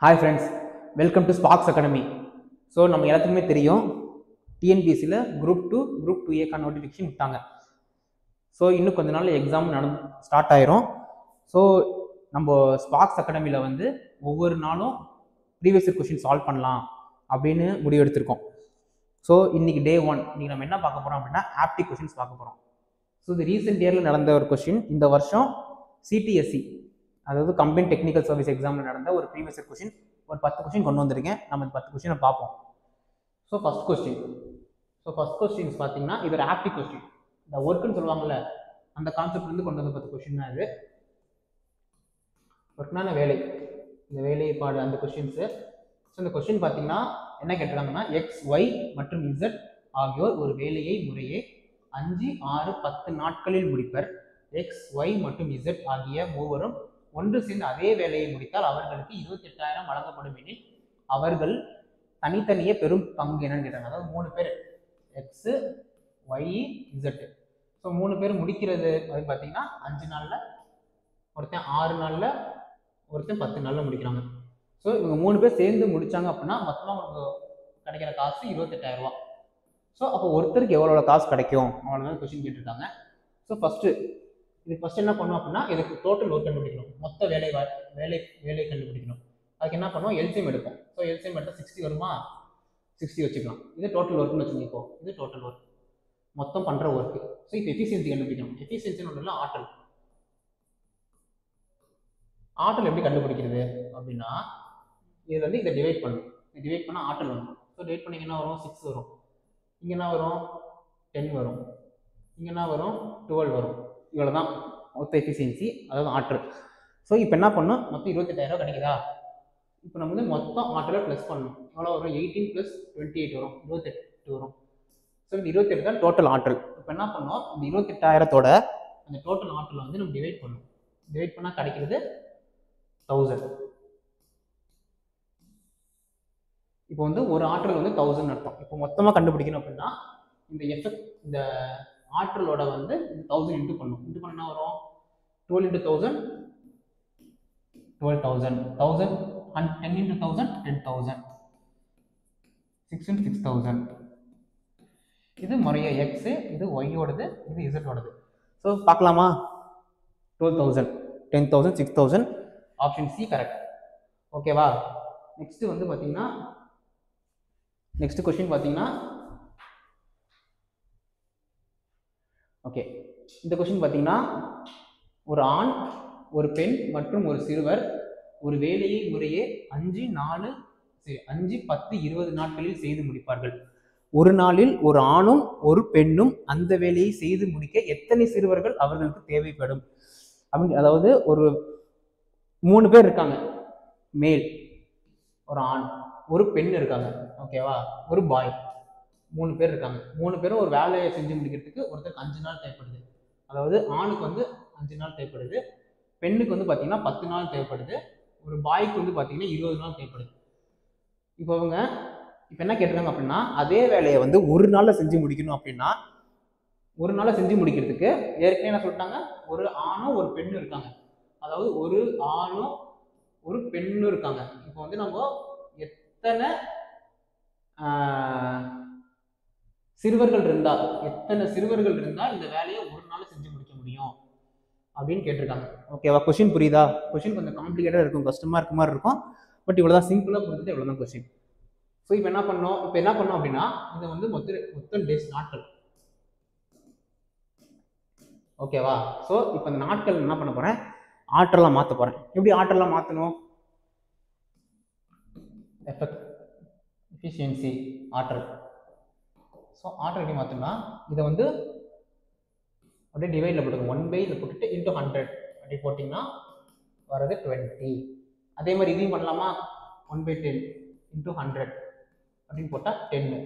Hi friends, welcome to Sparks academy. So நம்ம எல்லாத்துக்குமே தெரியும், டிஎன்பிஎஸ்சியில் குரூப் 2A நோட்டிஃபிகேஷன் விட்டாங்க. ஸோ இன்னும் கொஞ்ச நாள் எக்ஸாம் ஸ்டார்ட் ஆயிரும். ஸோ நம்ம ஸ்பார்க்ஸ் அகாடமியில் வந்து ஒவ்வொரு நாளும் ப்ரீவியஸ் இயர் கொஷின் சால்வ் பண்ணலாம் அப்படின்னு முடிவெடுத்திருக்கோம். ஸோ இன்னைக்கு டே 1 இன்னைக்கு நம்ம என்ன பார்க்க போகிறோம் அப்படின்னா ஆப்டி கொஷின்ஸ் பார்க்க போகிறோம். ஸோ இது ரீசெண்ட் இயரில் நடந்த ஒரு கொஷின். இந்த வருஷம் சிடிஎஸ்சி அதாவது கம்பைன் டெக்னிக்கல் சர்வீஸ் எக்ஸாமில் நடந்த ஒரு ப்ரீவியஸ் இயர் கொஷின் ஒரு 10 கொஷின் கொண்டு வந்திருக்கேன். நம்ம இந்த 10 கொஷினை பார்ப்போம். ஸோ ஃபர்ஸ்ட் கொஸ்டின்ஸ் பார்த்தீங்கன்னா இது ஒரு ஆப்டி கொஸ்டின். இந்த ஒர்க்குன்னு சொல்லுவாங்கல்ல, அந்த கான்செப்ட் வந்து கொண்டு வந்த 10 கொஸ்டின் தான் இது. ஒர்க்னான வேலை, இந்த வேலையை பாடு அந்த கொஸ்டின்ஸு. ஸோ இந்த கொஸ்டின் பார்த்தீங்கன்னா என்ன கேட்டிருக்காங்கன்னா, எக்ஸ், ஒய் மற்றும் இசட் ஆகியோர் ஒரு வேலையை முறையே 5, 6, 10 நாட்களில் முடிப்பர். எக்ஸ், ஒய் மற்றும் இசட் ஆகிய மூவரும் ஒன்று சேர்ந்து அதே வேலையை முடித்தால் அவர்களுக்கு 28,000 வழங்கப்படும் எனில் அவர்கள் தனித்தனியே பெரும் பங்கு என்னன்னு கேட்டாங்க. அதாவது 3 பேர் எக்ஸ், ஒய், இசட். ஸோ 3 பேர் முடிக்கிறது அப்படின்னு பார்த்தீங்கன்னா 5 நாளில், ஒருத்தன் 6 நாளில், ஒருத்தன் 10 நாளில் முடிக்கிறாங்க. ஸோ இவங்க 3 பேர் சேர்ந்து முடிச்சாங்க அப்படின்னா மொத்தமாக அவங்களுக்கு கிடைக்கிற காசு 28,000 ரூபா. ஸோ அப்போ ஒருத்தருக்கு எவ்வளோ காசு கிடைக்கும் அவ்வளோதான் கொஸ்டின் கேட்டிருக்காங்க. ஸோ ஃபர்ஸ்ட் என்ன பண்ணோம் அப்படின்னா, இதுக்கு டோட்டல் ஒர்க் கண்டுபிடிக்கணும், மொத்த வேலை கண்டுபிடிக்கணும். அதுக்கு என்ன பண்ணுவோம், எல்சிஎம் எடுப்போம். ஸோ எல்சிஎம் எடுத்தால் 60 வருமா, 60 வச்சுக்கலாம். இது டோட்டல் ஒர்க்னு வச்சுக்கோங்க. இப்போ இது டோட்டல் ஒர்க், மொத்தம் பண்ணுற ஒர்க்கு. ஸோ இப்போ எஃபிஷியன்சி கண்டுபிடிக்கணும். எஃபிஷியன்சின்னு ஒன்றும் இல்லை, ஆற்றல் எப்படி கண்டுபிடிக்கிறது அப்படின்னா, இது வந்து இதை டிவைட் பண்ணணும். டிவைட் பண்ணால் ஆற்றல் வரும். ஸோ டிவைட் பண்ணிங்க என்ன வரும், 6 வரும். இங்கே என்ன வரும், 10 வரும். இங்கே என்ன வரும், 12 வரும். இவ்வளோ தான் மொத்த எஃபிஷியன்சி, அதாவது ஆற்றல். ஸோ இப்போ என்ன பண்ணணும், மொத்தம் 28,000 கிடைக்குதா. இப்போ நம்ம வந்து மொத்தம் ஆற்றலை ப்ளஸ் பண்ணணும். எவ்வளோ வரும், 18 + 28 வரும், 28 வரும். ஸோ இந்த 28 தான் டோட்டல் ஆற்றல். இப்போ என்ன பண்ணோம், இந்த 28,000தோட அந்த டோட்டல் ஆற்றலை வந்து நம்ம டிவைட் பண்ணணும். டிவைட் பண்ணால் கிடைக்கிறது 1000. இப்போ வந்து ஒரு ஆற்றல் வந்து 1000 அர்த்தம். இப்போ மொத்தமாக கண்டுபிடிக்கணும் அப்படின்னா இந்த ஆற்றலோட வந்து 1000 இன்ட்டு பண்ணும். இன்ட்டு பண்ண என்ன வரும், 12 × 1000 12,000, 1000 10 × 1000 10,000, 6 × 6,000. இது முறைய எக்ஸ், இது ஒய்யோடது, இது இசட்டோடது. ஸோ பார்க்கலாமா, 12,000, 10,000, 6,000. Option C correct. ஓகேவா. நெக்ஸ்ட் வந்து பார்த்தீங்கன்னா, நெக்ஸ்ட் கொஸ்டின் பார்த்தீங்கன்னா, ஓகே, இந்த கொஸ்டின் பார்த்தீங்கன்னா, ஒரு ஆண், ஒரு பெண் மற்றும் ஒரு சிறுவர் ஒரு வேலையை முறையே 5, 10, 20 நாட்களில் செய்து முடிப்பார்கள். ஒரு நாளில் ஒரு ஆணும் ஒரு பெண்ணும் அந்த வேலையை செய்து முடிக்க எத்தனை சிறுவர்கள் அவர்களுக்கு தேவைப்படும் அப்படின்னு. அதாவது ஒரு 3 பேர் இருக்காங்க, மேல், ஒரு ஆண், ஒரு பெண் இருக்காங்க, ஓகேவா, ஒரு பாய். 3 பேர் இருக்காங்க. 3 பேரும் ஒரு வேலையை செஞ்சு முடிக்கிறதுக்கு ஒருத்தருக்கு 5 நாள் தேவைப்படுது. அதாவது ஆணுக்கு வந்து 5 நாள் தேவைப்படுது, பெண்ணுக்கு வந்து பார்த்தீங்கன்னா 10 நாள் தேவைப்படுது, ஒரு பாய்க்கு வந்து பார்த்தீங்கன்னா 20 நாள் தேவைப்படுது. இப்போ அவங்க இப்போ என்ன கேட்டிருக்காங்க அப்படின்னா, அதே வேலையை வந்து ஒரு நாளில் செஞ்சு முடிக்கணும் அப்படின்னா, ஒரு நாளில் செஞ்சு முடிக்கிறதுக்கு ஏற்கனவே என்ன சொல்லிட்டாங்க, ஒரு ஆணும் ஒரு பெண்ணும் இருக்காங்க. அதாவது ஒரு ஆணும் ஒரு பெண்ணும் இருக்காங்க. இப்போ வந்து நம்ம எத்தனை சிறுவர்கள் இருந்தால் இந்த வேலையை ஒரு நாள் செஞ்சு முடிக்க முடியும் அப்படின்னு கேட்டிருக்காங்க. ஓகேவா. கொஸ்டின் புரியுதா. கொஸ்டின் கொஞ்சம் காம்ப்ளிகேட்டடாக இருக்கும், கஷ்டமாக இருக்க மாதிரி இருக்கும். பட் இவ்வளோதான், சிம்பிளாக புரிஞ்சுட்டு இவ்வளோதான் கொஸ்டின். ஸோ இப்போ என்ன பண்ணோம் அப்படின்னா, இதை வந்து மொத்த டேஸ், நாட்கள். ஓகேவா. ஸோ இப்போ இந்த நாட்கள் என்ன பண்ண போகிறேன், ஆற்றலாம் மாற்ற போகிறேன். எப்படி ஆற்றலாம் மாற்றணும், எஃபிஷியன்சி, ஆற்றல். ஸோ ஆற்றல் எப்படி மாற்றணும்னா, இதை வந்து அப்படியே டிவைடில் போட்டுங்க. 1/இதில் போட்டுட்டு இன்ட்டு 100 அப்படி போட்டிங்கன்னா வர்றது 20. அதே மாதிரி இதையும் பண்ணலாமா, 1/10 இன்ட்டு 100 அப்படின்னு போட்டால் 10.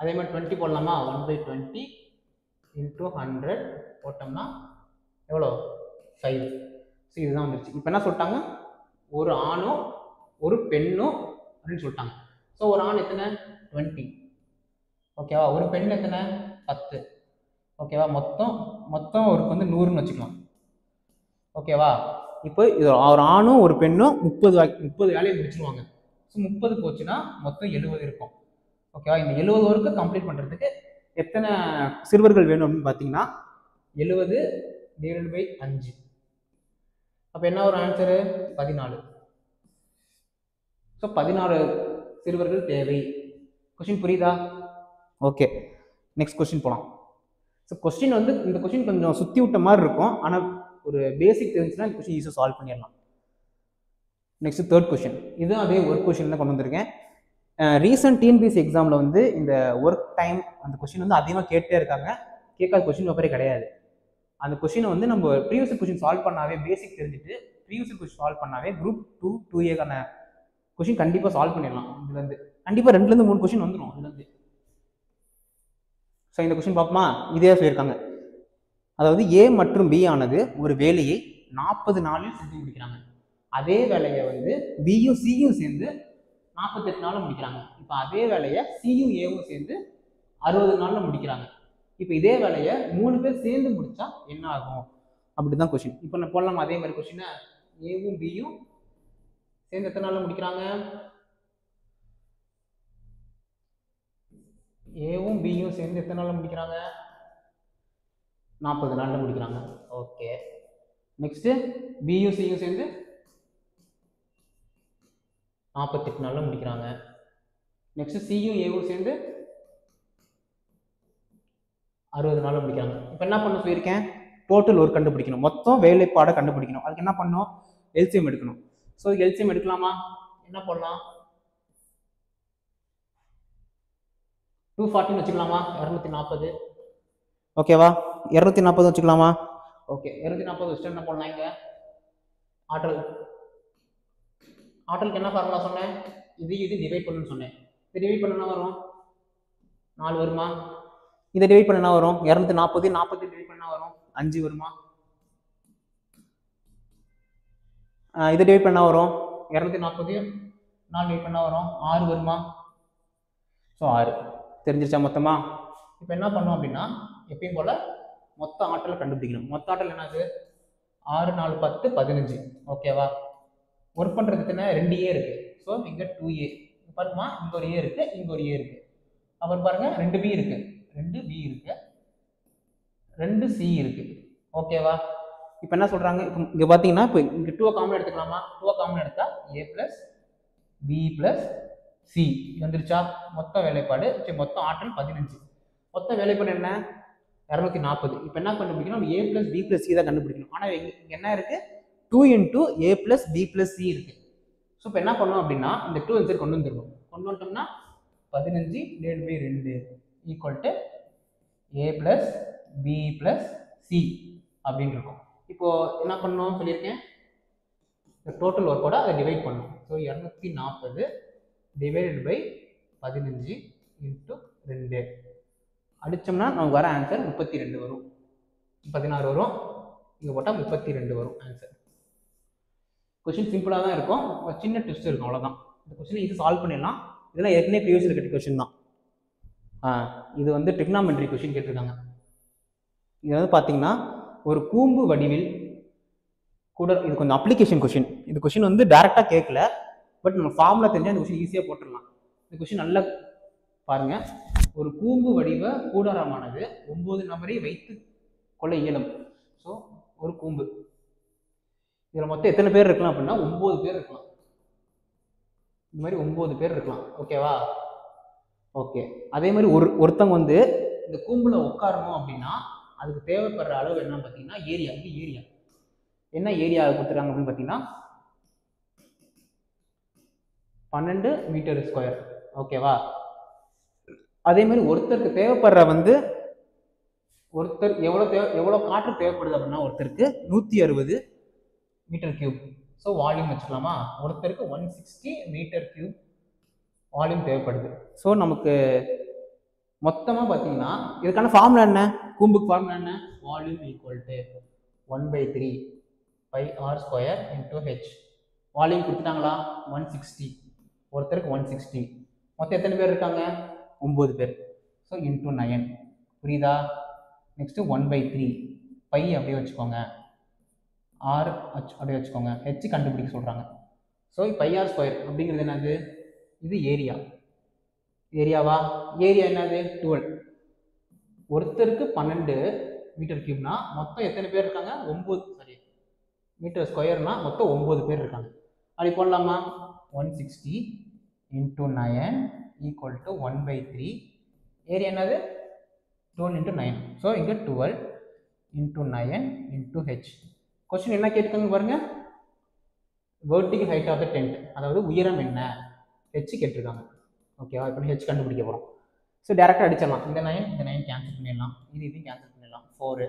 அதே மாதிரி 20 போடலாமா, 1/20 இன்ட்டு 100 போட்டோம்னா எவ்வளோ, 5. ஸோ இதுதான் வந்துருச்சு. இப்போ என்ன சொல்லிட்டாங்க, ஒரு ஆணும் ஒரு பெண்ணும் அப்படின்னு சொல்லிட்டாங்க. ஸோ ஒரு ஆண் எத்தனை, 20, ஓகேவா, ஒரு பெண் எத்தனை, 10, ஓகேவா. மொத்தம் ஒர்க் வந்து 100ன்னு வச்சுக்கலாம், ஓகேவா. இப்போ இது ஒரு ஆணும் ஒரு பெண்ணும் 30 வேலையை முடிச்சிருவாங்க. ஸோ 30 போச்சுன்னா மொத்தம் 70 இருக்கும். ஓகேவா? இந்த 70 ஒர்க்கை கம்ப்ளீட் பண்ணுறதுக்கு எத்தனை சிறுவர்கள் வேணும் அப்படின்னு பார்த்தீங்கன்னா 70 டிவைடட் பை 5. அப்போ என்ன ஒரு ஆன்சரு? 14. ஸோ 16 சிறுவர்கள் தேவை. கொஸ்டின் புரியுதா? ஓகே, நெக்ஸ்ட் கொஸ்டின் போகலாம். ஸோ கொஸ்டின் வந்து இந்த கொஸ்டின் கொஞ்சம் சுற்றி விட்ட மாதிரி இருக்கும், ஆனால் ஒரு பேசிக் தெரிஞ்சுன்னா இந்த கொஸ்டின் ஈஸியாக சால்வ் பண்ணிடலாம். நெக்ஸ்ட் தேர்ட் கொஸ்டின், இதுவும் அதே ஒர்க் கொஸ்டின் தான் கொண்டு வந்திருக்கேன். ரீசன்ட் டிஎன்பிஎஸ்சி எக்ஸாமில் வந்து இந்த ஒர்க் டைம் அந்த கொஸ்டின் வந்து அதிகமாக கேட்டே இருக்காங்க. கேட்காத கொஸ்டின் பேப்பரே கிடையாது. அந்த கொஸ்டினை வந்து நம்ம ப்ரீவியஸ் கொஸ்டின் சால்வ் பண்ணாவே, பேசிக் தெரிஞ்சுட்டு ப்ரீவியஸ் கொஸ்டின் சால்வ் பண்ணாவே குரூப் 2 2A கொஸ்டின் கண்டிப்பாக சால்வ் பண்ணிடலாம். இதுலேருந்து கண்டிப்பாக 2லேருந்து 3 கொஸ்டின் வந்துடும் இதுலேருந்து. ஸோ இந்த கொஸ்டின் பார்ப்போமா? இதே சொல்லியிருக்காங்க. அதாவது ஏ மற்றும் பி ஆனது ஒரு வேலையை 40 நாளில் செஞ்சு முடிக்கிறாங்க. அதே வேலையை வந்து பியும் சியும் சேர்ந்து 48 நாளில் முடிக்கிறாங்க. இப்போ அதே வேலையை சியும் ஏவும் சேர்ந்து 60 நாளில் முடிக்கிறாங்க. இப்போ இதே வேலையை 3 பேர் சேர்ந்து முடிச்சா என்ன ஆகும் அப்படிதான் கொஸ்டின். இப்போ நான் போடலாம் அதே மாதிரி கொஸ்டினை. ஏவும் பியும் சேர்ந்து எத்தனை நாளில் முடிக்கிறாங்க? ஏவும் பியும் சேர்ந்து எத்தனை நாளில் முடிக்கிறாங்க? 40 நாளில் முடிக்கிறாங்க. ஓகே, நெக்ஸ்ட் பியும் சியும் சேர்ந்து 48 நாளில் முடிக்கிறாங்க. நெக்ஸ்ட் சியும் ஏவும் சேர்ந்து 60 நாளில் முடிக்கிறாங்க. இப்போ என்ன பண்ண சொல்லியிருக்கேன்? டோட்டல் ஒர்க் கண்டுபிடிக்கணும், மொத்தம் வேலைப்பாடை கண்டுபிடிக்கணும். அதுக்கு என்ன பண்ணணும்? எல்சிஎம் எடுக்கணும். ஸோ எல்சிஎம் எடுக்கலாமா? என்ன பண்ணலாம்? 240 வச்சுக்கலாமா? 240. ஓகேவா? 240 வச்சுக்கலாமா? ஓகே, 240 வச்சுட்டு என்ன பண்ணலாம்? இங்க ஆற்றல், ஆற்றலுக்கு என்ன ஃபார்முலா சொன்னேன்? இது டிவைட் பண்ணணும்னு சொன்னேன். இது டிவைட் பண்ண என்ன வரும்? 4 வருமா? இதை டிவைட் பண்ண என்ன வரும்? 240 40 டிவைட் பண்ண வரும் 5 வருமா? இதை டிவைட் பண்ண வரும் 240 4 டிவைட் பண்ண வரும் 6 வருமா? ஸோ 6 தெரிஞ்சிருச்சா மொத்தமா? இப்போ என்ன பண்ணோம் அப்படின்னா எப்பயும் போல மொத்த ஆற்றலை கண்டுபிடிக்கணும். மொத்த ஆற்றல் என்னது? 6 4 10 15. ஓகேவா? ஒர்க் பண்ணுறதுக்கு என்ன 2A இருக்கு. ஸோ இங்கே 2A பாருமா, இங்கே ஒரு A இருக்கு, இங்கே ஒரு A இருக்கு. அப்புறம் பாருங்க 2B இருக்கு, 2B இருக்கு, 2C இருக்கு. ஓகேவா? இப்போ என்ன சொல்றாங்க? இப்போ இங்கே பார்த்தீங்கன்னா இப்போ இங்கே 2 காமன் எடுத்துக்கலாமா? 2 காமன் எடுத்தா A + B + C வந்துருச்சா? மொத்த வேலைப்பாடு, மொத்த ஆற்றல் 15. மொத்த வேலைப்பாடு என்ன? 240. இப்போ என்ன கண்டுபிடிக்கணும்? A + B + C தான் கண்டுபிடிக்கணும். ஆனால் இங்கே என்ன இருக்கு? 2 × A + B + C இருக்கு. ஸோ இப்போ என்ன பண்ணணும் அப்படின்னா இந்த 2 இந்த கொண்டு வந்துருவோம். கொண்டு வந்துட்டோம்னா 15 / 2 = A + B + C அப்படின்னு இருக்கும். இப்போ என்ன பண்ணணும் சொல்லியிருக்கேன்? இந்த டோட்டல் ஒர்க்கோட அதை டிவைட் பண்ணணும். ஸோ 240 ÷ 15 × 2 அடிச்சோம்னா நமக்கு வர ஆன்சர் 32 வரும். 16 வரும், இங்கே போட்டால் 32 வரும் ஆன்சர். கொஸ்டின் சிம்பிளாக தான் இருக்கும், ஒரு சின்ன ட்விஸ்ட் இருக்கும், அவ்வளோதான். இந்த கொஸ்டினை இது சால்வ் பண்ணிடலாம். இதெல்லாம் ஏற்கனவே ப்ரீவியஸ் கேட்ட கொஸ்டின் தான். இது வந்து ட்ரிக்னாமெட்ரி கொஸ்டின் கேட்டிருக்காங்க. இது வந்து பார்த்தீங்கன்னா ஒரு கூம்பு வடிவில் கூட, இது கொஞ்சம் அப்ளிகேஷன் கொஸ்டின். இந்த கொஸ்டின் வந்து டேரெக்டாக கேட்கல, பட் நம்ம ஃபார்முலா தெரிஞ்சால் இந்த கொஸ்டின் ஈஸியாக போட்டுடலாம். இந்த கொஸ்டின் நல்லா பாருங்க. ஒரு கூம்பு வடிவ கூடாரமானது 9 நபரை வைத்து கொள்ள இயலும். ஸோ ஒரு கூம்பு, இதில் மொத்தம் எத்தனை பேர் இருக்கலாம் அப்படின்னா 9 பேர் இருக்கலாம். இந்த மாதிரி 9 பேர் இருக்கலாம். ஓகேவா? ஓகே, அதே மாதிரி ஒருத்தவங்க வந்து இந்த கூம்புல உட்காரணும் அப்படின்னா அதுக்கு தேவைப்படுற அளவு என்னன்னு பார்த்தீங்கன்னா ஏரியா. இது ஏரியா என்ன ஏரியா கொடுத்துருக்காங்க அப்படின்னு பார்த்தீங்கன்னா 12 m². ஓகேவா? அதே மாதிரி ஒருத்தருக்கு தேவைப்படுற வந்து ஒருத்தர் எவ்வளோ காற்று தேவைப்படுது அப்படின்னா ஒருத்தருக்கு 160 m3. ஸோ வால்யூம் வச்சுக்கலாமா? ஒருத்தருக்கு 160 m3 வால்யூம் தேவைப்படுது. ஸோ நமக்கு மொத்தமாக பார்த்தீங்கன்னா இதுக்கான ஃபார்முலா என்ன? கூம்புக்கு ஃபார்முலா என்ன? Volume = 1/3 πr² × h. வால்யூம் கொடுத்துட்டாங்களா? 160. ஒருத்தருக்கு 160. மொத்தம் எத்தனை பேர் இருக்காங்க? 9 பேர். ஸோ × 9. புரியுதா? நெக்ஸ்ட்டு 1/3 பை அப்படியே வச்சுக்கோங்க. ஆர் அப்படியே வச்சுக்கோங்க, ஹெச் கண்டுபிடிக்க சொல்கிறாங்க. ஸோ பை ஆர் ஸ்கொயர் அப்படிங்கிறது என்னது, இது ஏரியா. ஏரியாவா, ஏரியா என்னது 12. ஒருத்தருக்கு 12 மீட்டர் கியூப்னா மொத்தம் எத்தனை பேர் இருக்காங்க, 9 சாரி மீட்டர் ஸ்கொயர்னா மொத்தம் 9 பேர் இருக்காங்க. அப்படி போடலாமா, 160 × 9 = 1/3. ஏரியா என்னது 12 × 9. ஸோ இங்கே 12 × 9 × h. கொஸ்டின் என்ன கேட்டுக்காங்க பாருங்க, vertical height of the tent, அதாவது உயரம் என்ன, ஹெச் கேட்டிருக்காங்க. ஓகேவா, இப்போ ஹெச் கண்டுபிடிக்க போகிறோம். ஸோ டேரெக்டாக அடிச்சிடலாம். இந்த 9 இந்த 9 கேன்சல் பண்ணிடலாம், இதையும் கேன்சல் பண்ணிடலாம், 4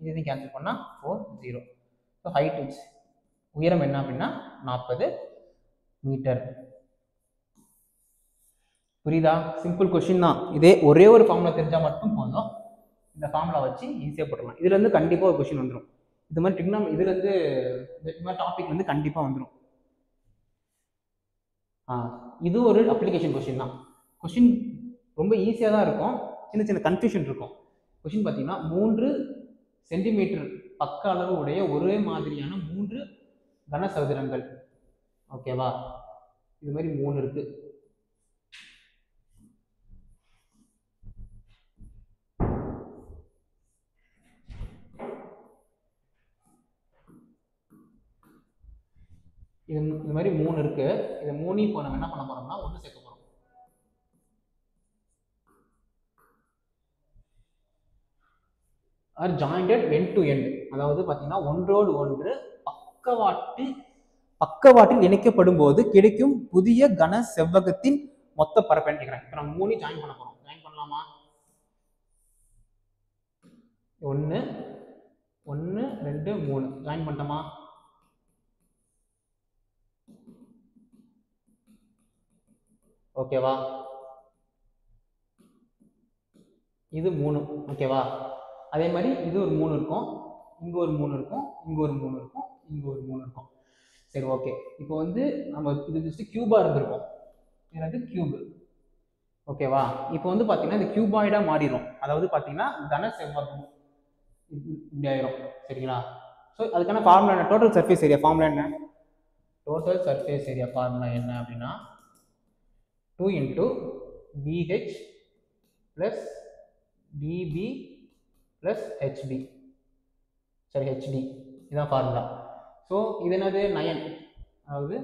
இதையும் கேன்சல் பண்ணால் 4 0. ஸோ ஹைட் ஹெச், உயரம் என்ன அப்படின்னா 40 மீட்டர். புரியுதா, சிம்பிள் கொஸ்டின் தான். இதே ஒரே ஒரு ஃபார்முலா தெரிஞ்சால் மட்டும் போதும், இந்த ஃபார்முலா வச்சு ஈஸியாக போட்டுடலாம். இதுலேருந்து கண்டிப்பாக ஒரு கொஸ்டின் வந்துடும். இது மாதிரி இதுலேருந்து இந்த மாதிரி டாபிக் வந்து கண்டிப்பாக வந்துடும். இது ஒரு அப்ளிகேஷன் கொஸ்டின் தான். கொஸ்டின் ரொம்ப ஈஸியாக தான் இருக்கும், சின்ன சின்ன கன்ஃபியூஷன் இருக்கும். கொஸ்டின் பார்த்தீங்கன்னா 3 சென்டிமீட்டர் பக்க அளவு உடைய ஒரே மாதிரியான 3 கனசதுரங்கள். ஓகேவா, இது மாதிரி 3 இருக்கு. இது மாதிரி 3 இருக்கு. இது 3 இப்போ நம்ம என்ன பண்ண போறோம்னா ஒன்று சேர்க்க போறோம். Or jointed end to end, அதாவது பார்த்தீங்கன்னா ஒன்றோடு ஒன்று பக்கவாட்டில் இணைக்கப்படும் போது கிடைக்கும் புதிய கன செவ்வகத்தின் மொத்த பரப்பு கேட்கிறேன். இப்போ நம்ம 3 ஜாயின் பண்ண போறோம். ஜாயின் பண்ணலாமா, 1 1 2 3 ஜாயின் பண்ணிட்டோமா. ஓகேவா, இது 3. ஓகேவா, அதே மாதிரி இது ஒரு 3 இருக்கும், இங்க ஒரு 3 இருக்கும், இங்க ஒரு 3 இருக்கும், இங்க ஒரு 3 இருக்கும். சரி, ஓகே. இப்போ வந்து நம்ம இது ஜஸ்ட் கியூபா இருந்திருக்கும், இது கியூப். ஓகேவா, இப்போ வந்து பார்த்தீங்கன்னா இந்த கியூபாய்டா மாறிடும், அதாவது பார்த்தீங்கன்னா கன செவ்வகம் இப்படி ஆயிரும். சரிங்களா, ஸோ அதுக்கான ஃபார்முலா என்ன, டோட்டல் சர்ஃபேஸ் ஏரியா ஃபார்முலா என்ன, டோட்டல் சர்ஃபேஸ் ஏரியா ஃபார்முலா என்ன அப்படின்னா 2 × BH + DB + HB. சரி, HD இதுதான் ஃபார்முலா. ஸோ இது என்னது 9, அதாவது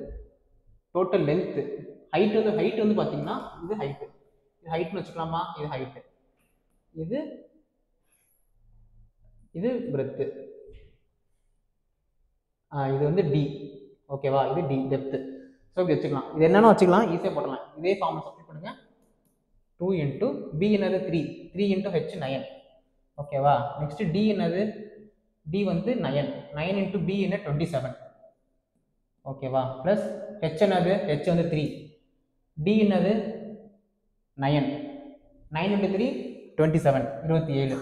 டோட்டல் லென்த்து. ஹைட் வந்து பார்த்தீங்கன்னா இது ஹைட்டு, இது ஹைட்னு வச்சுக்கலாமா, இது ஹைட்டு, இது பிரெத்து, இது வந்து D. ஓகேவா, இது D டெப்த்து. ஸோ இப்படி வச்சுக்கலாம், இது என்னென்ன வச்சுக்கலாம், ஈஸியாக போடலாம். இதே ஃபார்முலா சப்ஸ்டிட் பண்ணுங்க. 2 × B என்னது 3 × H 9. ஓகேவா, நெக்ஸ்ட் D என்னது, D வந்து 9 × B என்ன 27. ஓகேவா, ப்ளஸ் H என்னது, H வந்து 3, D என்னது 9 × 3 27 27.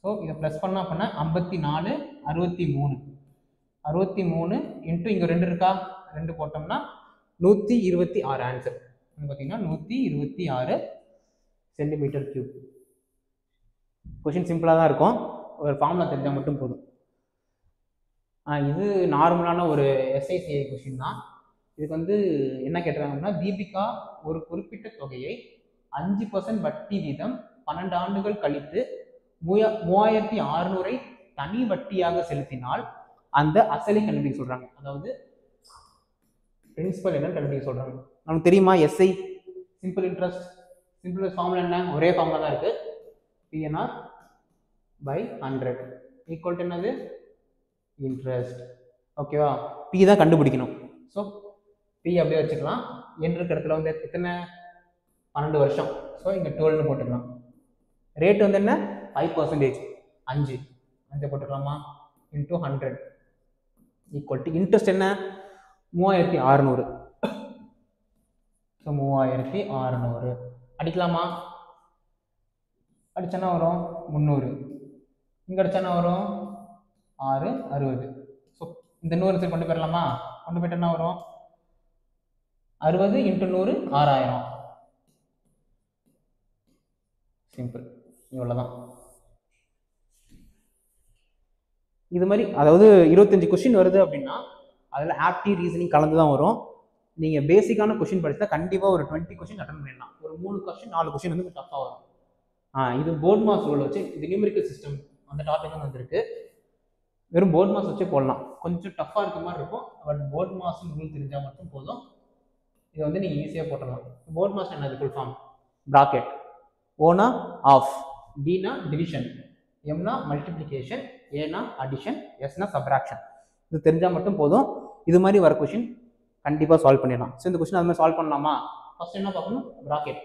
ஸோ இதை ப்ளஸ் பண்ணால் அப்படின்னா 54 63 இன்ட்டு இங்கே 2 இருக்கா, 2 போட்டோம்னா 126 ஆன்சர். பார்த்தீங்கன்னா 126 சென்டிமீட்டர் கியூப். கொஷின் சிம்பிளாக தான் இருக்கும், ஒரு ஃபார்முலா தெரிஞ்சால் மட்டும் போதும். இது நார்மலான ஒரு SICI கொஷின் தான். இதுக்கு வந்து என்ன கேட்டுறாங்கன்னா, தீபிகா ஒரு குறிப்பிட்ட தொகையை 5% வட்டி வீதம் 12 ஆண்டுகள் கழித்து 3600 தனி வட்டியாக செலுத்தினால் அந்த அசலை கண்டுபிடிக்க சொல்றாங்க. அதாவது பிரின்சிபல் என்ன கண்டுபிடிக்க சொல்றாங்க. நமக்கு தெரியுமா, SI simple interest, simple formula என்ன, ஒரே ஃபார்முலா தான் இருக்கு. PNR by 100 ஈக்குவல் டு என்னது, இன்ட்ரெஸ்ட். ஓகேவா, P தான் கண்டுபிடிக்கணும். ஸோ P அப்படியே வச்சுக்கலாம். என்ற இடத்துல வந்து எத்தனை 12 வருஷம், ஸோ இங்கே 12 போட்டுக்கலாம். ரேட் வந்து என்ன 5%, 5 போட்டுக்கலாமா, இன்டூ 100 ஈக்குவல் டு இன்ட்ரெஸ்ட் என்ன 3600. ஸோ 3600 அடிக்கலாமா, அடிச்சனா வரும் 300, இங்கே அடிச்சனா வரும் 6 60. ஸோ இந்த 100 சரி கொண்டு போயிடலாமா, கொண்டு போயிட்டு என்ன வரும் 60 × 100 6000. சிம்பிள், இவ்வளோதான். இது மாதிரி அதாவது 25 கொஸ்டின் வருது அப்படின்னா அதில் ஆப்டி ரீசனிங் கலந்து தான் வரும். நீங்கள் பேசிக்கான கொஸ்டின் படித்தா கண்டிப்பாக ஒரு 20 கொஸ்டின் அட்டன் பண்ணிடலாம். ஒரு 3 கொஸ்டின் 4 கொஸ்டின் வந்து டஃப்பாக வரும். இது போர்ட் மாஸ் ரூல் வச்சு, இது நியூமெரிக்கல் சிஸ்டம் அந்த டாபிக் தான் வந்துருக்கு. வெறும் போர்ட் மாஸ் வச்சே போடலாம். கொஞ்சம் டஃப்பாக இருக்க மாதிரி இருக்கும், பட் போர்ட் மாஸ் ரூல் தெரிஞ்சால் மட்டும் போதும். இதை வந்து நீங்கள் ஈஸியாக போட்டுடலாம். போர்ட் மாஸ் என்னது? Full form bracket. ஓனா ஆஃப், டினா டிவிஷன், எம்னா மல்டிப்ளிகேஷன், ஏனா அடிஷன், எஸ்னா சப்ராக்ஷன். இது தெரிஞ்சால் மட்டும் போதும். இது மாதிரி வர கொஷின் கண்டிப்பாக சால்வ் பண்ணிடலாம். ஸோ இந்த கொஸ்டின் அது மாதிரி சால்வ் பண்ணலாமா? ஃபர்ஸ்ட் என்ன பார்க்கணும்? ப்ராக்கெட்.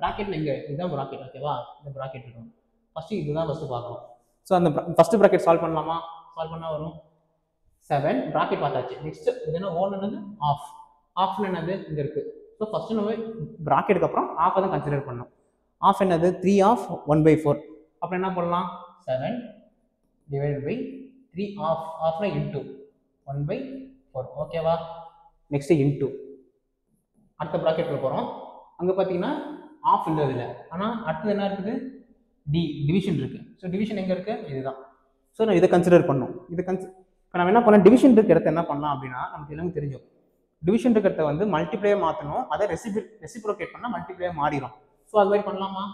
ப்ராக்கெட் இங்கே இதுதான் ப்ராக்கெட். ஓகேவா? இந்த ப்ராக்கெட் இருக்கும். ஃபஸ்ட்டு இதுதான் ஃபஸ்ட்டு பார்க்கணும். ஸோ அந்த ஃபஸ்ட்டு ப்ராக்கெட் சால்வ் பண்ணலாமா? சால்வ் பண்ணால் வரும் 7. ப்ராக்கெட் பார்த்தாச்சு. நெக்ஸ்ட் இது என்ன? ஓன் என்னது? ஆஃப். ஆஃப்னு என்னது? இங்கே இருக்குது. ஸோ ஃபஸ்ட்டு நம்ம ப்ராக்கெட்டுக்கு அப்புறம் ஆஃபை தான் கன்சிடர் பண்ணணும். ஆஃப் என்னது? 3 ஆஃப் 1/4. அப்புறம் என்ன பண்ணலாம்? 7 டிவைடட் பை 3 ஆஃப். ஆஃப்னா இன்டூ 1/4. ஓகேவா? நெக்ஸ்ட் இன்டூ அடுத்த ப்ராக்கெட்டில் போகிறோம். அங்கே பார்த்தீங்கன்னா ஆஃப் இல்லை இதில், ஆனால் அடுத்தது என்ன இருக்குது? டிவிஷன் இருக்குது. ஸோ டிவிஷன் எங்கே இருக்குது? இதுதான். ஸோ நான் இதை கன்சிடர் பண்ணோம். இப்போ நம்ம என்ன பண்ணலாம்? டிவிஷன் இருக்க இடத்த என்ன பண்ணலாம் அப்படின்னா நமக்கு எல்லாமே தெரியும். டிவிஷன் இருக்கிறத வந்து மல்டிப்ளே மாற்றணும். அதை ரெசிப்ரோகேட் பண்ணால் மல்டிப்ளே மாறிடும். ஸோ அது மாதிரி பண்ணலாமா?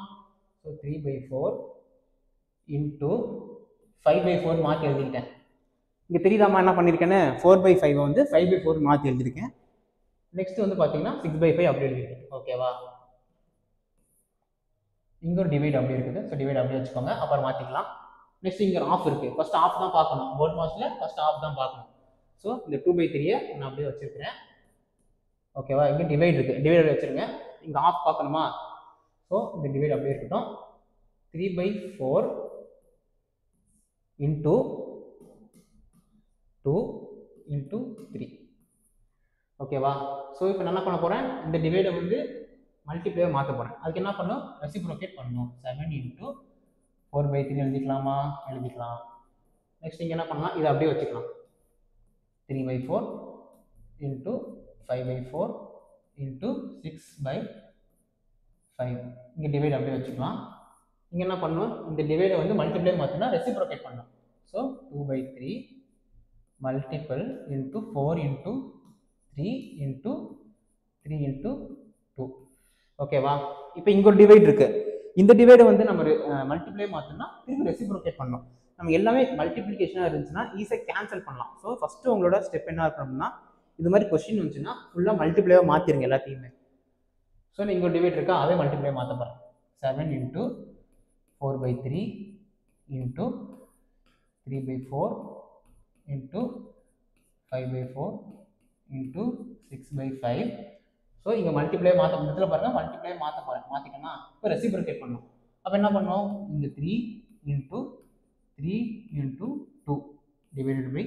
ஸோ 3/4 இன்டூ 5/4 மாற்றி எழுதிக்கிட்டேன். இங்கே தெரியுதாமா என்ன பண்ணியிருக்கேன்னு? 4/5 வந்து 5/4 மாற்றி எழுதியிருக்கேன். நெக்ஸ்ட் வந்து பார்த்தீங்கன்னா 6/5 அப்படி எழுதியிருக்கேன். ஓகேவா? இங்கே ஒரு டிவைட் அப்படி இருக்குது. ஸோ டிவைட் அப்படி வச்சுக்கோங்க, அப்புறம் மாற்றிக்கலாம். நெக்ஸ்ட் இங்கே ஒரு ஆஃப் இருக்குது. ஃபர்ஸ்ட் ஆஃப் தான் பார்க்கணும். போர்ட் மாஸில் ஃபர்ஸ்ட் ஆஃப் தான் பார்க்கணும். ஸோ இந்த 2/3 நான் அப்படியே வச்சுருக்கிறேன். ஓகேவா? இங்கே டிவைட் இருக்குது. டிவைட் வச்சுருங்க. இங்கே ஆஃப் பார்க்கணுமா? ஸோ இந்த டிவைட் அப்படியே இருக்கட்டும். 3/4 இன்டூ 2 இன்டூ 3. ஓகேவா? ஸோ இப்போ நான் என்ன பண்ண போகிறேன்? இந்த டிவைடை வந்து மல்டிப்ளே மாற்ற போகிறேன். அதுக்கு என்ன பண்ணணும்? ரெசிப்ரோகேட் பண்ணணும். 7 இன்டூ 4/3 எழுதிக்கலாமா? எழுதிக்கலாம். நெக்ஸ்ட் இங்கே என்ன பண்ணலாம்? இதை அப்படியே வச்சுக்கலாம். 3/4 இன்டூ 5/4 இன்டூ 6/5. இங்கே டிவைட் அப்படியே வச்சுக்கலாம். இங்கே என்ன பண்ணணும்? இந்த டிவைடை வந்து மல்டிப்ளே மாற்றினா ரெசிப்ரோகேட் பண்ணணும். So 2/3 multiple into 4 into 3 into 3 into 2. ஓகேவா? இப்போ இங்கே ஒரு டிவைட் இருக்கு. இந்த டிவைடை வந்து நம்ம மல்டிப்ளே மாற்றினா திரும்பி ரெசிப்ரோகேட் பண்ணணும். நம்ம எல்லாமே மல்டிப்ளிகேஷனாக இருந்துச்சுன்னா ஈஸியாக கேன்சல் பண்ணலாம். ஸோ ஃபஸ்ட்டு உங்களோட ஸ்டெப் என்ன இருக்கணும்னா, இது மாதிரி கொஸ்டின் வந்துச்சுன்னா ஃபுல்லாக மல்டிப்ளேவாக மாற்றிருங்க எல்லாத்தையுமே. ஸோ இங்கே ஒரு டிவைட் இருக்கா, அதே மல்டிப்ளே மாற்ற போகிறேன். 7 into 4/3 into 3/4 into 5/4 into 6/5. So இங்கே மல்டிப்ளே மாற்ற இடத்துல பாருங்கள், மல்டிப்ளே மாற்ற போகிறேன். மாற்றிக்கணும்னா இப்போ ரெசிப்ரோகேட் பண்ணணும். அப்போ என்ன பண்ணணும்? இந்த 3 into 3 into 2 divided by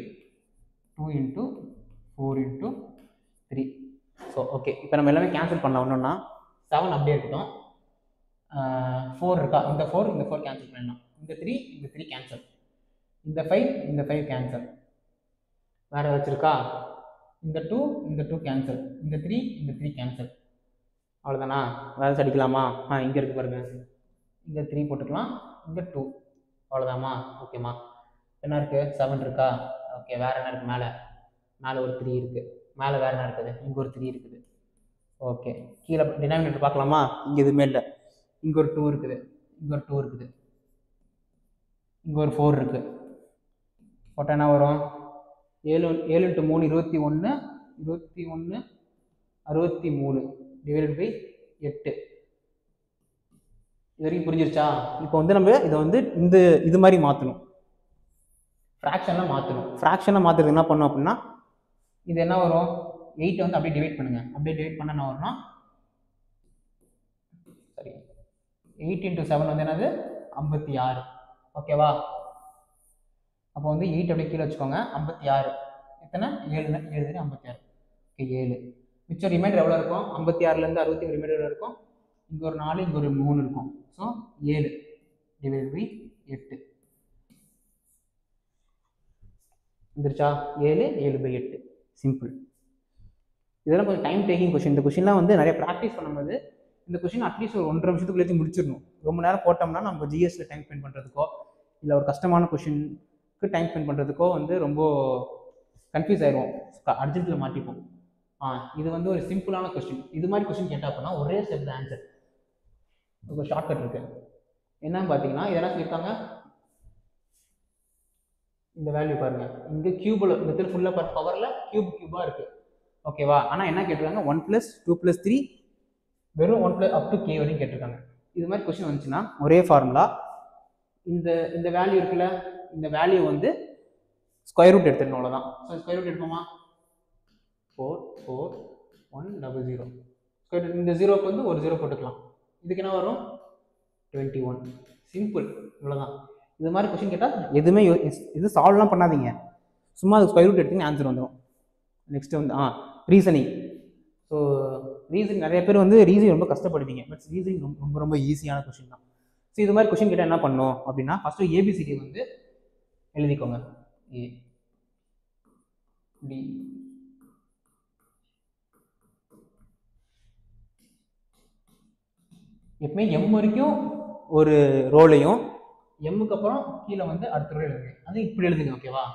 2 into 4 into 3. So okay, இப்போ நம்ம எல்லாமே கேன்சல் பண்ணலாம். ஒன்றுன்னா 7 அப்படியே இருக்கட்டும். 4 இருக்கா? இந்த 4 கேன்சல் பண்ணலாம். இந்த 3 கேன்சல். இந்த 5 கேன்சல். வேறு ஏதாச்சும் இருக்கா? இந்த 2 கேன்சல். இந்த 3 கேன்சல். அவ்வளோதானா? வேறு அடிக்கலாமா? இங்கே இருக்கு பாருங்க. இங்கே 3 போட்டுக்கலாம். இங்கே 2. அவ்வளோதாமா? ஓகேம்மா. என்ன இருக்குது? 7 இருக்கா? ஓகே. வேறு என்ன இருக்குது? மேலே ஒரு 3 இருக்குது. மேலே வேறு என்ன இருக்குது? இங்கே ஒரு 3 இருக்குது. ஓகே. கீழே டினாமினேட்டர் பார்க்கலாமா? இங்கே எதுவுமே இல்லை. இங்கே ஒரு 2 இருக்குது. இங்கே ஒரு 2 இருக்குது. இங்கே ஒரு 4 இருக்குது. போட்டால் என்ன வரும்? 7 × 3 21 21 63 டிவைடட் பை 8. இது வரைக்கும் புரிஞ்சிருச்சா? இப்போ வந்து நம்ம இதை வந்து இது மாதிரி மாற்றணும். ஃப்ராக்ஷனாக மாற்றணும். ஃப்ராக்ஷனாக மாற்றுறது என்ன பண்ணணும் அப்படின்னா, இது என்ன வரும்? 8 வந்து அப்படியே டிவைட் பண்ணுங்க. அப்படியே டிவைட் பண்ண என்ன வரும்னா, சரி, 8 × 7 வந்து என்னது? 56. ஓகேவா? அப்போ வந்து 8 அப்படியே கீழே வச்சுக்கோங்க. 56 எத்தனை? 7 56. ஓகே, 7. மிச்சம் ரிமைண்டர் எவ்வளோ இருக்கும்? 56லேருந்து 60 ரிமைண்டர் இருக்கும். இங்கே ஒரு 4, இங்கே ஒரு 3 இருக்கும். ஸோ 7 டிவைட் பை 8 வந்துருச்சா? 7/8. சிம்பிள். இதெல்லாம் கொஞ்சம் டைம் டேக்கிங் கொஸ்டின். இந்த கொஸ்டின்லாம் வந்து நிறைய ப்ராக்டிஸ் பண்ணும்போது இந்த கொஸ்டின் அட்லீஸ்ட் ஒரு 1.5 நிமிஷத்துக்குள்ளே முடிச்சிடணும். ரொம்ப நேரம் போட்டோம்னா நம்ம ஜிஎஸ்ல டைம் ஸ்பெண்ட் பண்ணுறதுக்கோ இல்லை ஒரு கஷ்டமான கொஸ்டின் டைம் ஸ்பெண்ட் பண்ணுறதுக்கோ வந்து ரொம்ப கன்ஃபியூஸ் ஆயிடுவோம், அர்ஜென்ட்டில் மாட்டிப்போம். இது வந்து ஒரு சிம்பிளான கொஸ்டின். இது மாதிரி கொஸ்டின் கேட்டால் அப்படின்னா ஒரே ஸ்டெப் ஆன்சர். ஒரு ஷார்ட்கட் இருக்கு. என்னன்னு பார்த்தீங்கன்னா இதெல்லாம் சொல்லியிருக்காங்க, இந்த வேல்யூ பாருங்க, இங்கே கியூபில் இந்த இடத்துல ஃபுல்லாக பவரில் கியூபாக இருக்கு. ஓகேவா? ஆனால் என்ன கேட்டிருக்காங்க, 1 + 2 + 3 வெறும் 1 up to k வரையும் கேட்டிருக்காங்க. இது மாதிரி கொஸ்டின் வந்துச்சுன்னா ஒரே ஃபார்முலா, இந்த வேல்யூ இருக்குல்ல, இந்த வேல்யூ வந்து ஸ்கொயர் ரூட் எடுத்துடணும், அவ்வளோதான். ஸோ ஸ்கொயர் ரூட் எடுப்போமா, 4 4 1 0 0. ஸ்கொயர் ரூட் இந்த ஜீரோக்கு வந்து ஒரு 0 போட்டுக்கலாம். இதுக்கு என்ன வரும், 21. சிம்பிள், இவ்வளோதான். இது மாதிரி கொஸ்டின் கேட்டால் எதுவுமே இது சால்வ்லாம் பண்ணாதீங்க, சும்மா அது ஸ்கொயர் ரூட் எடுத்தீங்கன்னா ஆன்சர் வந்துடும். நெக்ஸ்ட் வந்து ரீசனிங். ஸோ ரீசனிங் நிறைய பேர் வந்து ரீசனிங் ரொம்ப கஷ்டப்படுவீங்க, பட் ரீசனிங் ரொம்ப ரொம்ப ஈஸியான கொஸ்டின் தான். ஸோ இது மாதிரி கொஸ்டின் கேட்டால் என்ன பண்ணணும் அப்படின்னா, ஃபஸ்ட்டு ஏபிசிடி வந்து எழுதிக்கோங்க. ஏ டி எப்பவுமே எம் வரைக்கும் ஒரு ரோலையும் எம்முக்கு அப்புறம் கீழே வந்து அடுத்த ரோல் எழுதுங்க. அது இப்படி எழுதுங்க. ஓகேவா?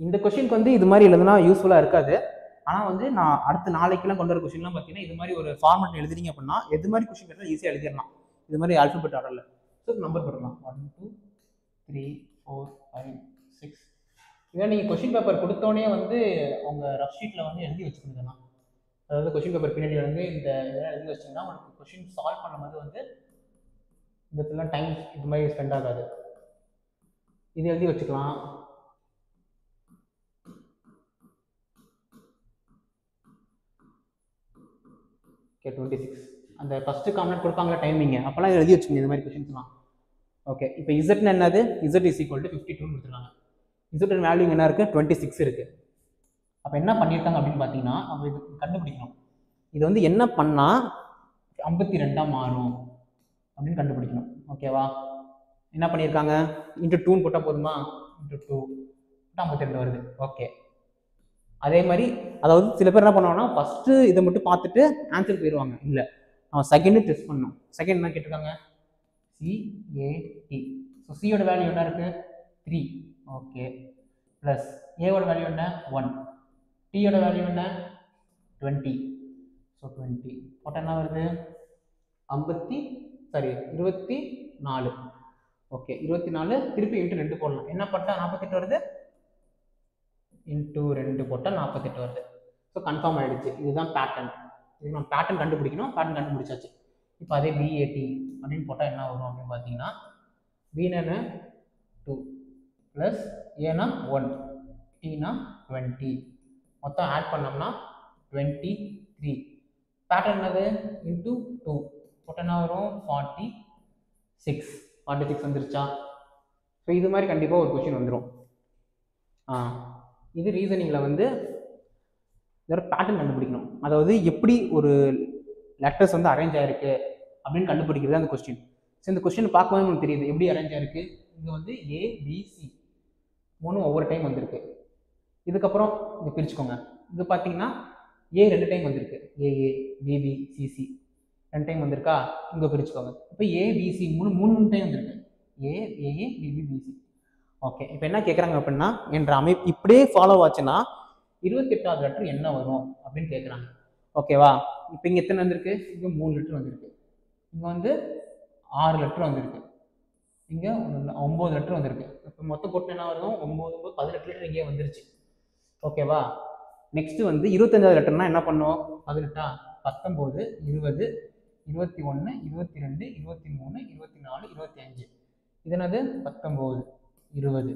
இந்த கொஸ்டினுக்கு வந்து இது மாதிரி எழுதுனா யூஸ்ஃபுல்லாக இருக்காது. ஆனால் வந்து நான் அடுத்த நாளைக்கெல்லாம் கொண்டு வர கொஸ்டின்லாம் பார்த்தீங்கன்னா இது மாதிரி ஒரு ஃபார்மெட் எழுதுறீங்க அப்படின்னா எது மாதிரி கொஸ்டின் கேட்டால் ஈஸியாக எழுதிடலாம். இது மாதிரி ஆல்ஃபபெட் ஆர்டரில். ஸோ நம்பர் போடலாம், 1 2 3 4 5 6. இதே நீங்கள் கொஸ்டின் பேப்பர் கொடுத்தோடனே வந்து உங்கள் ரஃப் ஷீட்டில் வந்து எழுதி வச்சுக்கணுங்கண்ணா. அதாவது கொஸ்டின் பேப்பர் பின்னாடி வந்து இந்த இதெல்லாம் எழுதி வச்சிங்கன்னா உங்களுக்கு கொஸ்டின் சால்வ் பண்ணும்போது வந்து இந்த இடத்துலாம் டைம் இது மாதிரி ஸ்பெண்ட் ஆகாது. இது எழுதி வச்சுக்கலாம். ஓகே, 26. அந்த ஃபஸ்ட்டு காமெண்ட் கொடுப்பாங்களா டைமிங்க, அப்போல்லாம் எழுதி வச்சுக்கோங்க இந்த மாதிரி கொஸ்டின்ஸ்லாம். ஓகே, இப்போ இசட்னு என்னது, இசட் = 52 கொடுத்துருக்காங்க. இசட் வேல்யூ என்ன இருக்குது, 26 இருக்குது. அப்போ என்ன பண்ணியிருக்காங்க அப்படின்னு பார்த்தீங்கன்னா, அவங்க இது கண்டுபிடிக்கணும். இது வந்து என்ன பண்ணால் 52 மாறும் அப்படின்னு கண்டுபிடிக்கணும். ஓகேவா? என்ன பண்ணியிருக்காங்க, இன்ட்டு 2 போட்டால் போதுமா, இன்ட்டு 2 52 வருது. ஓகே, அதே மாதிரி அதாவது சில பேர் என்ன பண்ணுவாங்கன்னா ஃபஸ்ட்டு இதை மட்டும் பார்த்துட்டு ஆன்சர் போயிடுவாங்க. இல்லை, அவன் செகண்டு டெஸ்ட் பண்ணணும். செகண்ட் என்ன கேட்டிருக்காங்க, CAT. ஸோ சியோட வேல்யூ என்ன இருக்குது, 3. ஓகே, ப்ளஸ் ஏவோட வேல்யூ என்ன, 1. டியோட வேல்யூ என்ன, 20. ஸோ 20 போட்டால் என்ன வருது, 24. ஓகே, 24 திருப்பி இன்ட்டு 2 போடலாம். என்ன போட்டால் 48 வருது, இன்ட்டு 2 போட்டால் 48 வருது. ஸோ கன்ஃபார்ம் ஆகிடுச்சு, இதுதான் பேட்டர்ன். இது நம்ம பேட்டர்ன் கண்டுபிடிக்கணும். பேட்டர்ன் கண்டுபிடிச்சாச்சு. இப்போ அதே BAT அப்படின்னு போட்டால் என்ன வரும் அப்படின்னு பார்த்தீங்கன்னா, Bனா 2 ப்ளஸ் ஏனா 1 Tனா 20. மொத்தம் ஆட் பண்ணோம்னா 23. பேட்டர்ன் என்னது, இன்ட்டு 2 போட்டால் என்ன வரும், 46 வந்துருச்சா? ஸோ இது மாதிரி கண்டிப்பாக ஒரு கொஸ்டின் வந்துடும். இது ரீசனிங்கில் வந்து வேறு பேட்டர்ன் கண்டுபிடிக்கணும். அதாவது எப்படி ஒரு லெட்டர்ஸ் வந்து அரேஞ்ச் ஆகிருக்கு அப்படின்னு கண்டுபிடிக்கிறது அந்த கொஸ்டின். ஸோ இந்த கொஸ்டின் பார்க்கும்போது உங்களுக்கு தெரியுது எப்படி அரேஞ்ச் ஆகிருக்கு. இங்கே வந்து ABC 3 ஒவ்வொரு டைம் வந்திருக்கு. இதுக்கப்புறம் இங்கே பிரிச்சுக்கோங்க. இது பார்த்தீங்கன்னா A 2 டைம் வந்திருக்கு, AA BB CC 2 டைம் வந்திருக்கா. இங்கே பிரிச்சுக்கோங்க. இப்போ ABC 3 டைம் வந்திருக்கு, AA BB BC. ஓகே, இப்போ என்ன கேட்குறாங்க அப்படின்னா, என்ற அமைப்பு இப்படியே ஃபாலோ ஆச்சுன்னா 28வது லெட்டர் என்ன வரும் அப்படின்னு கேட்குறாங்க. ஓகேவா? இப்போ இங்கே எத்தனை வந்திருக்கு, இங்கே 3 லெட்டர் வந்திருக்கு. இங்கே வந்து 6 லெட்டர் வந்திருக்கு. இங்கே 9 லெட்டர் வந்திருக்கு. இப்போ மொத்தம் போட்டு என்ன வரும், 9 18 லெட்டர் இங்கே வந்துருச்சு. ஓகேவா? நெக்ஸ்ட் வந்து 25வது லெட்டர்னா என்ன பண்ணும், 18 19 20 21 22 23 24 25. இது என்னது, 19 20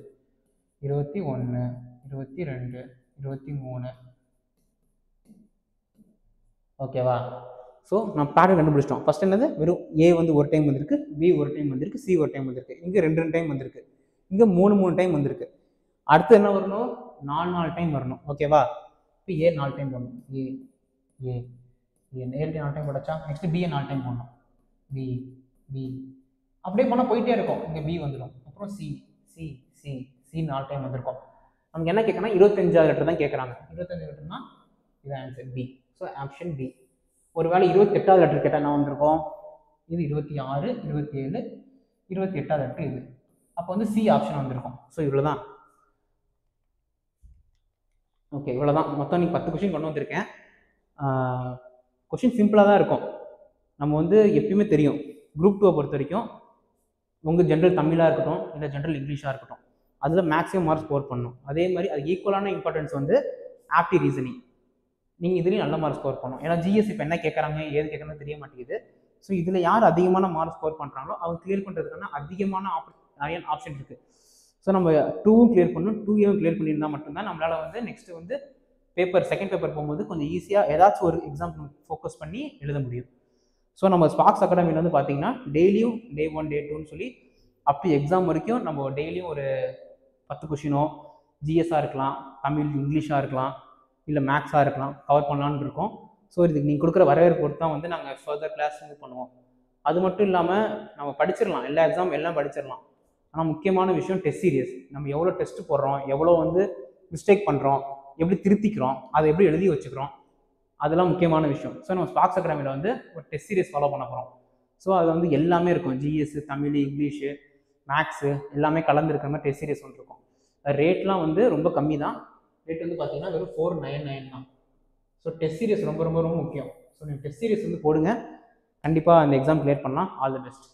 21 22 23. ஓகேவா? ஸோ நம்ம பேட்டர்ன் கண்டுபிடிச்சிட்டோம். ஃபர்ஸ்ட் என்னது, வெறும் A வந்து ஒரு டைம் வந்திருக்கு, B ஒரு டைம் வந்திருக்கு, C ஒரு டைம் வந்திருக்கு, இங்கே 2 டைம் வந்திருக்கு, இங்கே 3 டைம் வந்திருக்கு. அடுத்து என்ன வரணும், 4 டைம் வரணும். ஓகேவா? இப்போ A 4 டைம் போடணும், A 4 டைம் போடச்சா. நெக்ஸ்ட் B 4 டைம் போடணும், B அப்படியே போனால் போயிட்டே இருக்கும். இங்கே B வந்துடும். அப்புறம் C 4 டைம் வந்திருக்கும். நமக்கு என்ன கேட்கணும், 25வது லெட்டர் தான் கேட்குறாங்க. 25 லெட்டர்னா இது answer B. So option B. ஒருவேளை 28வது லெட்டர் கேட்டால் என்ன வந்திருக்கும்? இது 26, 27, 28வது லெட்டர் இது. அப்போ வந்து சி ஆப்ஷன் வந்திருக்கும். ஸோ இவ்வளோ தான். ஓகே, இவ்வளோ தான். மொத்தம் நீங்கள் 10 கொஷின் கொண்டு வந்திருக்கேன். கொஷின் சிம்பிளாக தான் இருக்கும். நம்ம வந்து எப்பயுமே தெரியும், குரூப் 2 பொறுத்த வரைக்கும் உங்கள் ஜென்ரல் தமிழாக இருக்கட்டும், இல்லை ஜென்ரல் இங்கிலீஷாக இருக்கட்டும், அதில் மேக்ஸிமம் மார்க் ஸ்கோர் பண்ணணும். அதே மாதிரி அது ஈக்குவலான இம்பார்ட்டன்ஸ் வந்து ஆப்டி ரீசனிங். நீங்கள் இதுலேயும் நல்ல மார்க் ஸ்கோர் பண்ணணும். ஏன்னா ஜிஎஸ் இப்போ என்ன கேட்குறாங்க, ஏது கேட்குறாங்கன்னு தெரிய மாட்டேங்குது. ஸோ இதில் யார் அதிகமான மார்க் ஸ்கோர் பண்ணுறாங்களோ அவங்க கிளியர் பண்ணுறதுக்கான அதிகமான நிறைய ஆப்ஷன் இருக்குது. ஸோ நம்ம 2வும் கிளியர் பண்ணணும், 2ஏவும் கிளியர் பண்ணியிருந்தால் மட்டும்தான் நம்மளால் வந்து நெக்ஸ்ட்டு வந்து செகண்ட் பேப்பர் போகும்போது கொஞ்சம் ஈஸியாக ஏதாச்சும் ஒரு எக்ஸாம் ஃபோக்கஸ் பண்ணி எழுத முடியும். ஸோ நம்ம ஸ்பார்க்ஸ் அகாடமியில் வந்து பார்த்தீங்கன்னா டெய்லியும் டே 1 டே 2ன்னு சொல்லி அப் டு எக்ஸாம் வரைக்கும் நம்ம டெய்லியும் ஒரு 10 கொஷினோ ஜிஎஸ்ஸாக இருக்கலாம், தமிழ் இங்கிலீஷாக இருக்கலாம், இல்லை மேக்ஸாக இருக்கலாம், கவர் பண்ணலான்னு இருக்கோம். ஸோ இதுக்கு நீங்கள் கொடுக்குற வரவேற்பு பொறுத்து தான் வந்து நாங்கள் ஃபர்தர் கிளாஸ் மூவ் பண்ணுவோம். அது மட்டும் இல்லாமல் நம்ம படிச்சிடலாம், எல்லா எக்ஸாம் எல்லாம் படிச்சிடலாம். ஆனால் முக்கியமான விஷயம் டெஸ்ட் சீரியஸ். நம்ம எவ்வளோ டெஸ்ட் போடுறோம், எவ்வளோ வந்து மிஸ்டேக் பண்ணுறோம், எப்படி திருத்திக்கிறோம், அதை எப்படி எழுதி வச்சுக்கிறோம், அதெல்லாம் முக்கியமான விஷயம். ஸோ நம்ம ஸ்பார்க்ஸ் அகாடமியில் வந்து ஒரு டெஸ்ட் சீரியஸ் ஃபாலோ பண்ண போகிறோம். ஸோ அது வந்து எல்லாமே இருக்கும், ஜிஎஸ், தமிழ், இங்கிலீஷு, மேக்ஸு எல்லாமே கலந்துருக்கிற மாதிரி டெஸ்ட் சீரியஸ் ஒன்று இருக்கும். ரேட்லாம் வந்து ரொம்ப கம்மி தான். ரேட் வந்து பார்த்தீங்கன்னா வெறும் 499 தான். ஸோ டெஸ்ட் சீரியஸ் ரொம்ப ரொம்ப ரொம்ப முக்கியம். ஸோ நீங்கள் டெஸ்ட் சீரியஸ் வந்து போடுங்க, கண்டிப்பாக அந்த எக்ஸாம் கிளியர் பண்ணலாம். All the best.